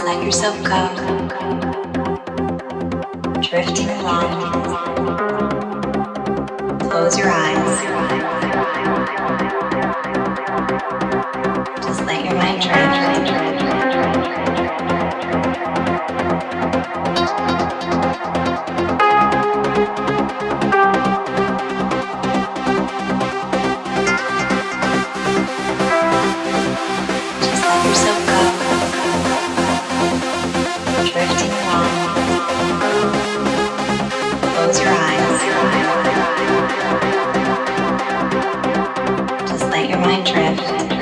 let yourself go, drifting along. Close your eyes. Just let your mind drift.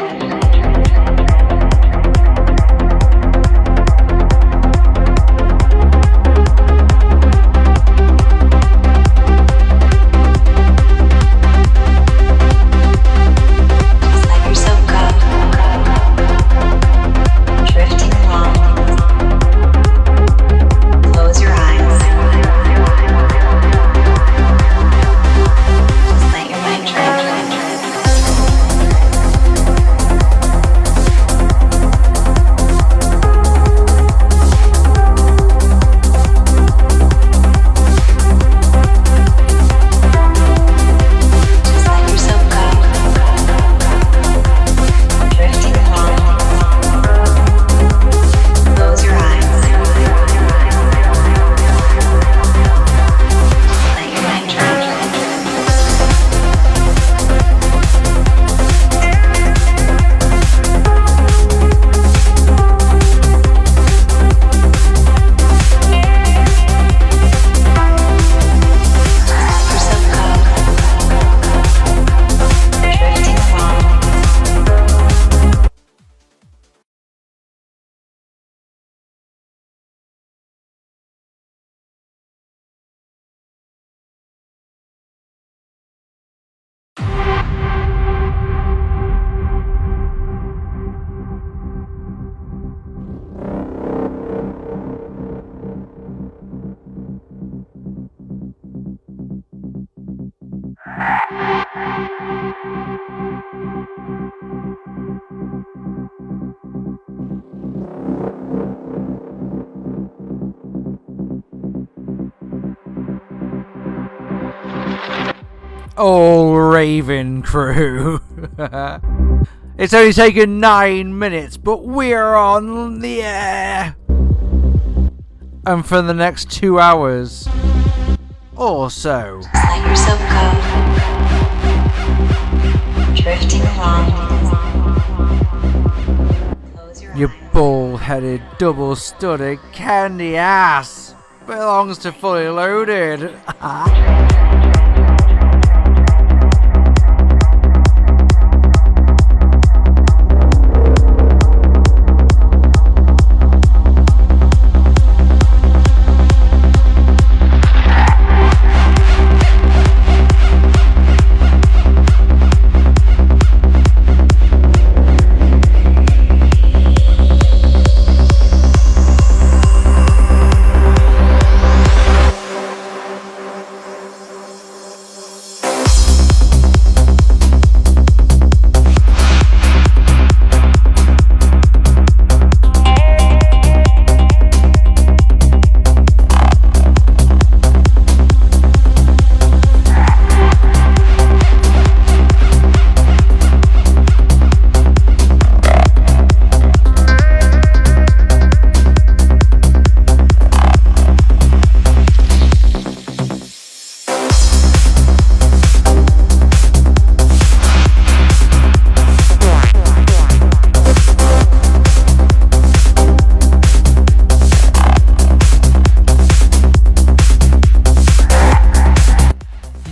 all Raven crew. It's only taken 9 minutes, but we're on the air. And for the next 2 hours or so. Just let yourself go. Drifting along. Close your Your eyes. bald-headed, double-studded candy ass belongs to Fully Loaded.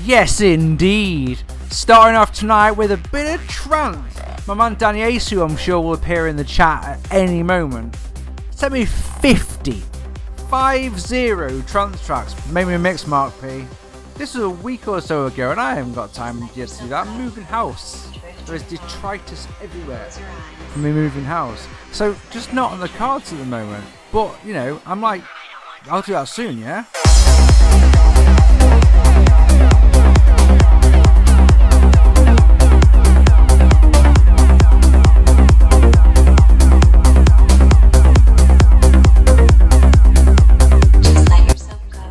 Yes, indeed. Starting off tonight with a bit of trance. My man Danny Ace, who I'm sure will appear in the chat at any moment, sent me 50 trance tracks. Made me a mix, Mark P. This was a week or so ago, and I haven't got time yet to do that. I'm moving house. There is detritus everywhere from me moving house. So, just not on the cards at the moment. But, you know, I'm like, I'll do that soon, yeah?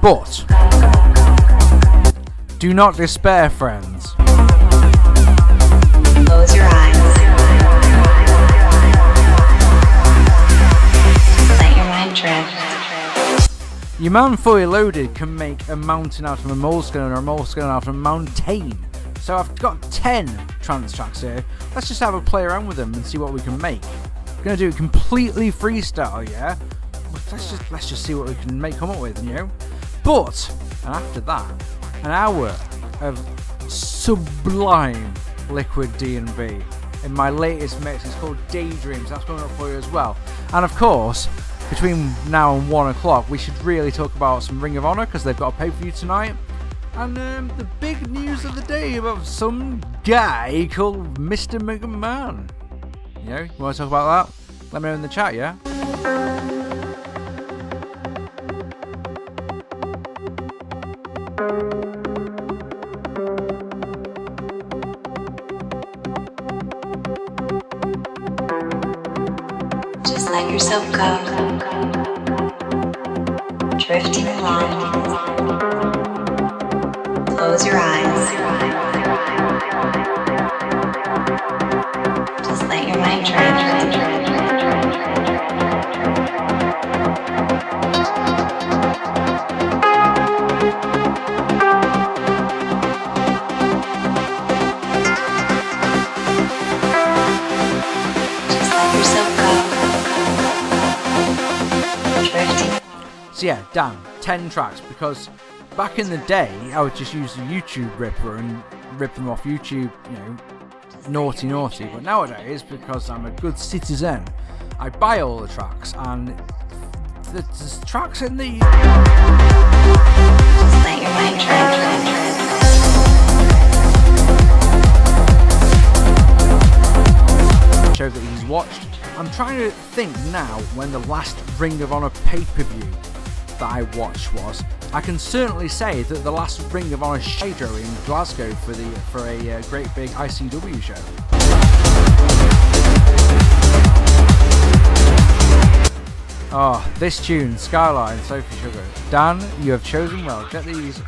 But do not despair, friends. Close your eyes. Just let your mind drift. Your man Fully Loaded can make a mountain out of a moleskin or a moleskin out of a mountain. So I've got 10 trance tracks here. Let's just have a play around with them and see what we can make. We're gonna do it completely freestyle, yeah? Let's just see what we can come up with, you know? But, and after that, an hour of sublime liquid D&B in my latest mix. It's called Daydreams. That's coming up for you as well. And of course, between now and 1 o'clock, we should really talk about some Ring of Honor because they've got a pay-per-view tonight. And the big news of the day about some guy called Mr. McMahon. You know, you want to talk about that? Let me know in the chat, yeah? Just let yourself go. Drifting along. Close your eyes. Just let your mind drift. So yeah, damn, 10 tracks, because back in the day I would just use the YouTube ripper and rip them off YouTube, you know, naughty, but nowadays, because I'm a good citizen, I buy all the tracks, and there's tracks in the... Just let your mind drift. show that he's watched. I'm trying to think now when the last Ring of Honor pay-per-view that I watched was. I can certainly say that the last Ring of Honor show in Glasgow for a great big ICW show. Oh, this tune, Skyline, Sophie Sugar. Dan, you have chosen well. Get these.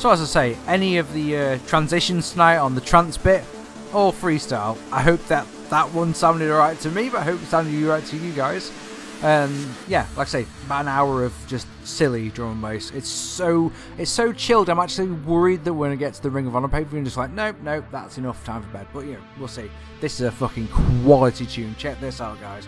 So as I say, any of the transitions tonight on the trance bit, all freestyle. I hope that one sounded alright to me, but I hope it sounded alright to you guys. Yeah, like I say, about an hour of just silly drum and bass. It's so chilled. I'm actually worried that when I get to the Ring of Honor pay-per-view, I'm just like, nope, that's enough time for bed. But yeah, we'll see. This is a fucking quality tune. Check this out, guys.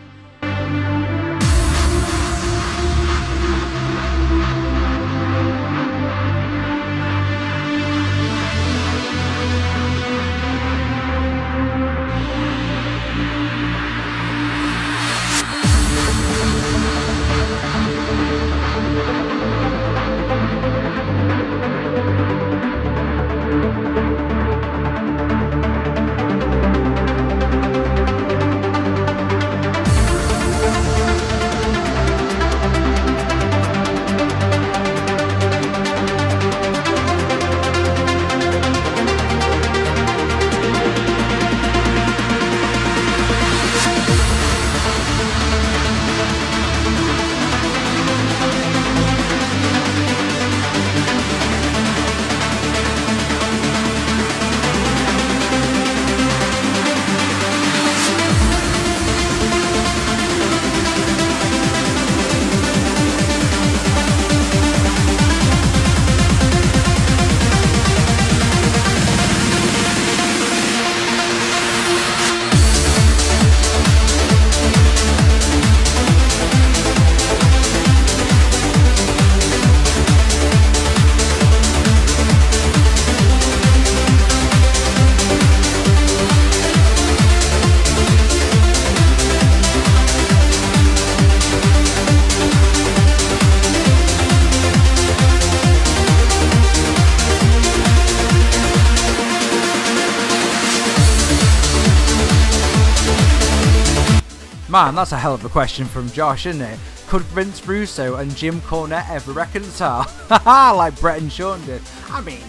Man, that's a hell of a question from Josh, isn't it? Could Vince Russo and Jim Cornette ever reconcile? Haha, like Brett and Sean did. I mean,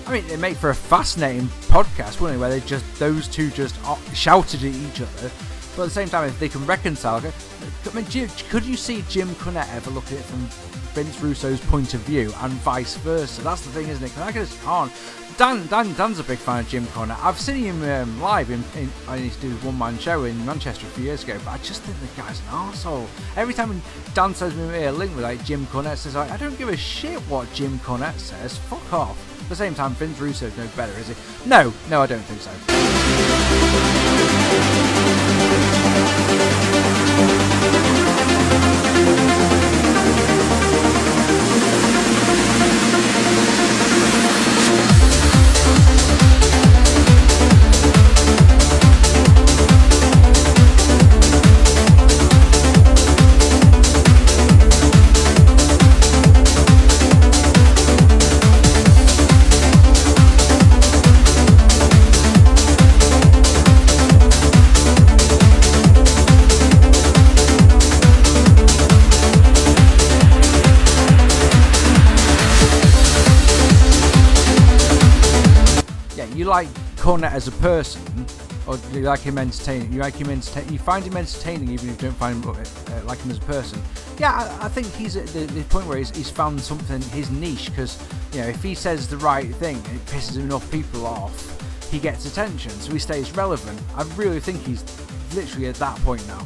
it'd make for a fascinating podcast, wouldn't it? Where those two just shouted at each other. But at the same time, if they can reconcile, I mean, could you see Jim Cornette ever look at it from Vince Russo's point of view and vice versa? That's the thing, isn't it? Because I just can't. Dan's a big fan of Jim Cornette. I've seen him live I used to do his one-man show in Manchester a few years ago, but I just think the guy's an arsehole. Every time Dan says me a link with like Jim Cornette says, I don't give a shit what Jim Cornette says. Fuck off. At the same time, Vince Russo's no better, is he? No, I don't think so. You like Cornette as a person, or do you like him entertaining? You find him entertaining even if you don't find him like him as a person. Yeah, I think he's at the point where he's found something, his niche, because if he says the right thing and it pisses enough people off, he gets attention, so he stays relevant. I really think he's literally at that point now.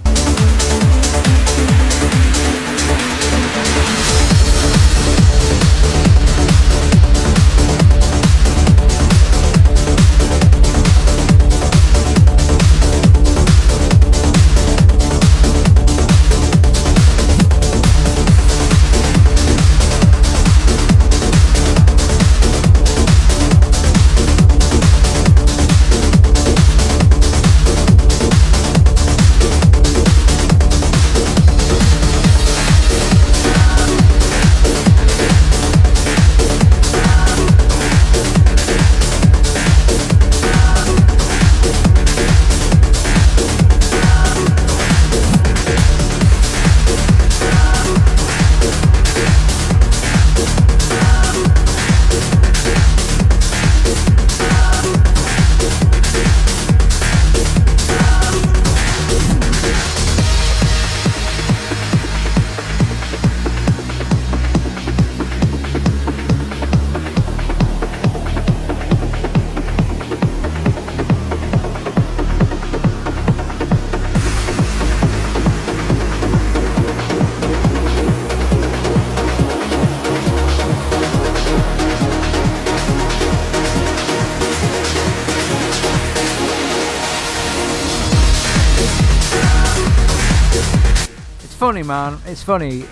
funny, man. It's funny.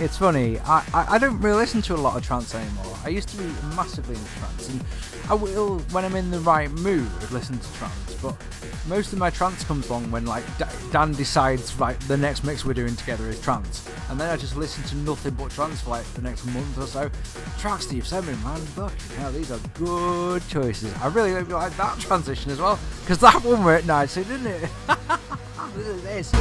I don't really listen to a lot of trance anymore. I used to be massively into trance, and I will, when I'm in the right mood, listen to trance. But most of my trance comes along when like Dan decides, right, the next mix we're doing together is trance, and then I just listen to nothing but trance for like the next month or so. Tracks Steve sent me, man. Fucking hell, these are good choices. I really hope you like that transition as well, because that one worked nicely, didn't it? Look at this.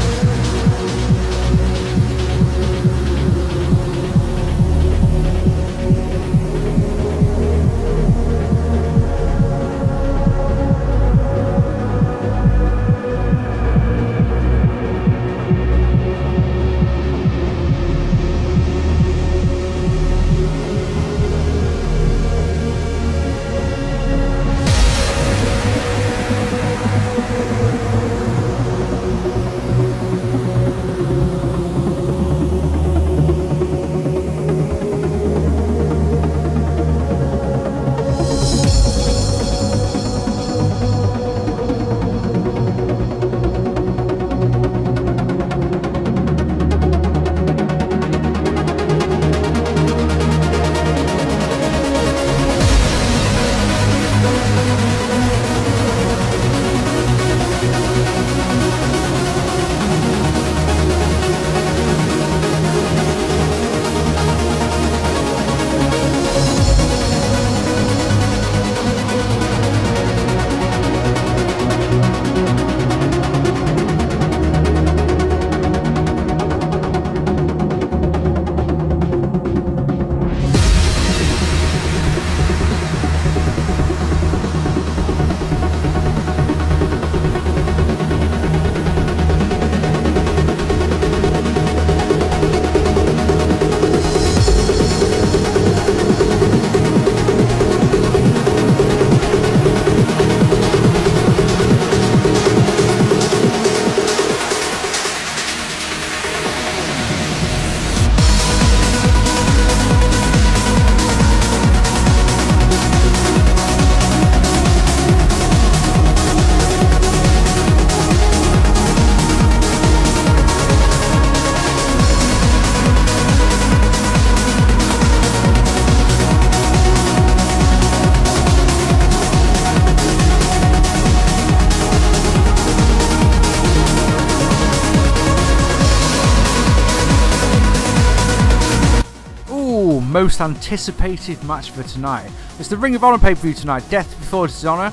Most anticipated match for tonight. It's the Ring of Honor pay-per-view tonight, Death Before Dishonor.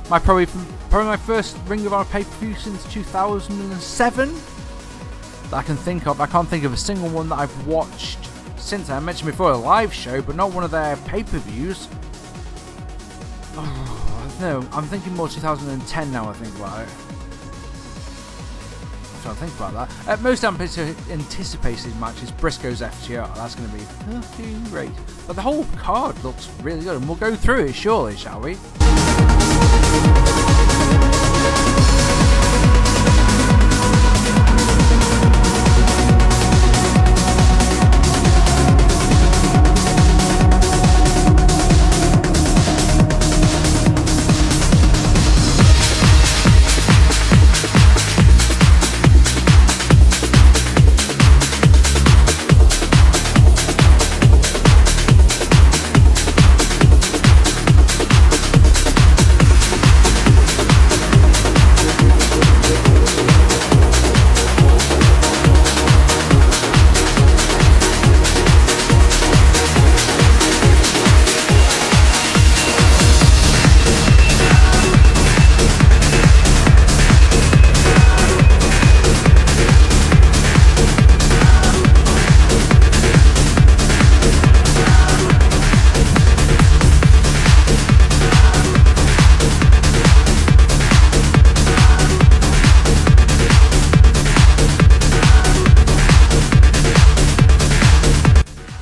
Probably my first Ring of Honor pay-per-view since 2007 that I can think of. I can't think of a single one that I've watched since. I mentioned before a live show, but not one of their pay-per-views. No, I'm thinking more 2010 now I think about it. I think about that. Most anticipated match is Briscoe's FTR. That's going to be fucking great. But the whole card looks really good, and we'll go through it surely, shall we?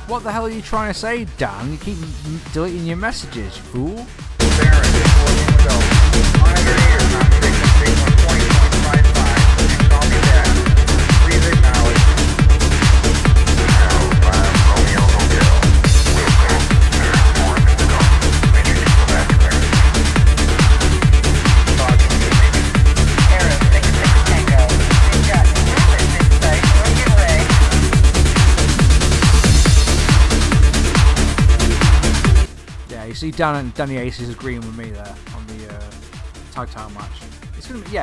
What the hell are you trying to say, Dan? You keep deleting your messages, you fool. Danny Ace is agreeing with me there on the tag title match. It's gonna be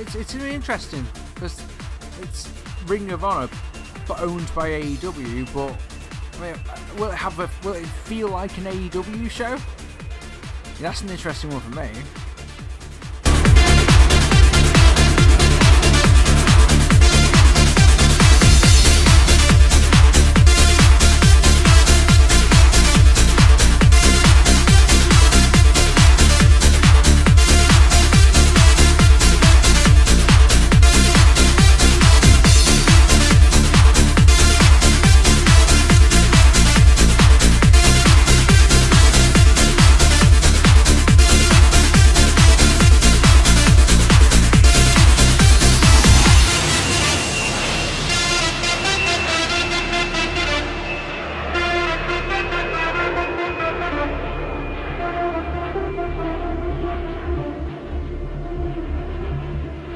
it's gonna be interesting because it's Ring of Honor, but owned by AEW. But I mean, will it feel like an AEW show? That's an interesting one for me.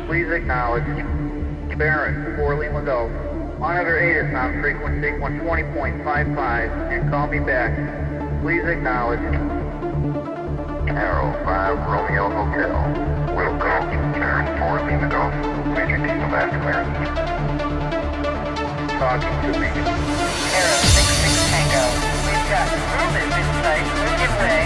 Please acknowledge Baron poorly Liddell. Monitor 8 is now frequency 120.55 and call me back. Please acknowledge Arrow 5 Romeo Hotel. Will go Baron 4 Lima Golf. Please repeat the last clearance. Talking to me. Arrow 66 Tango. We've got movement in sight. Give way.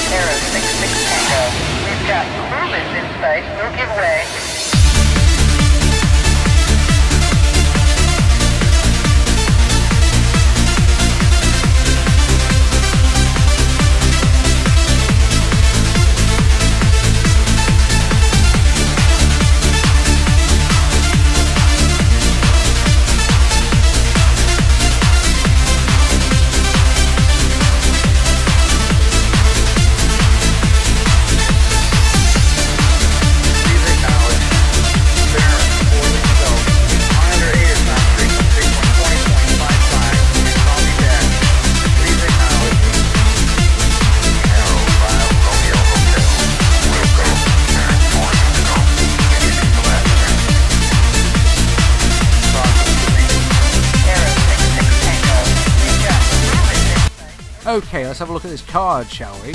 Arrow 66 Tango. We've got movement in sight. We'll give way. Okay, let's have a look at this card, shall we?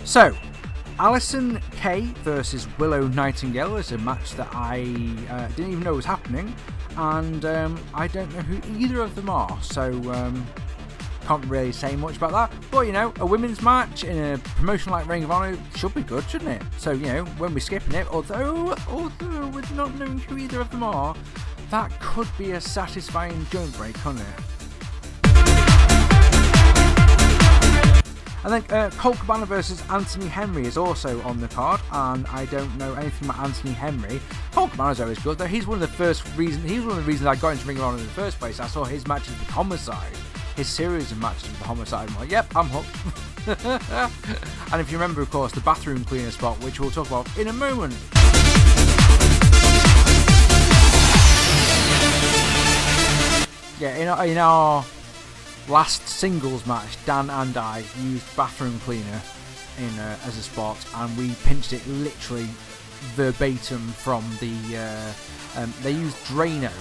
So, Alison Kay versus Willow Nightingale is a match that I didn't even know was happening, and I don't know who either of them are, so can't really say much about that. But you know, a women's match in a promotion like Ring of Honor should be good, shouldn't it? So you know, when we're skipping it, although with not knowing who either of them are, that could be a satisfying joint break, couldn't it? And then Colt Cabana versus Anthony Henry is also on the card, and I don't know anything about Anthony Henry. Colt Cabana's always good, though. He's one of the reasons I got into Ring of Honor in the first place. I saw his matches with Homicide, his series of matches with Homicide. I'm like, yep, I'm hooked. And if you remember, of course, the bathroom cleaner spot, which we'll talk about in a moment. Yeah, in our last singles match, Dan and I used bathroom cleaner as a spot, and we pinched it literally verbatim from the. They used Drano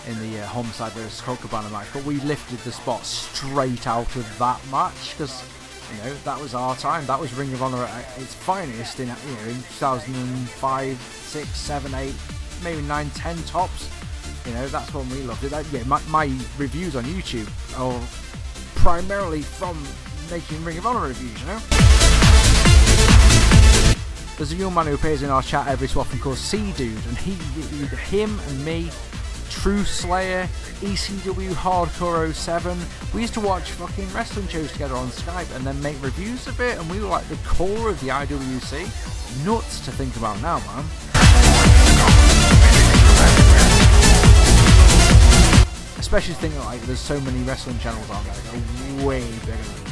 in the Homicide vs Colt Cabana match, but we lifted the spot straight out of that match because you know that was our time. That was Ring of Honor at its finest in in 2005, 6, 7, 8, maybe 9, 10 tops. You know, that's when we loved it. My reviews on YouTube are primarily from making Ring of Honor reviews, you know? There's a young man who appears in our chat every so often called C-Dude, and him and me, True Slayer, ECW Hardcore 07, we used to watch fucking wrestling shows together on Skype and then make reviews of it, and we were like the core of the IWC. Nuts to think about now, man. Especially thinking like there's so many wrestling channels on there that are way bigger than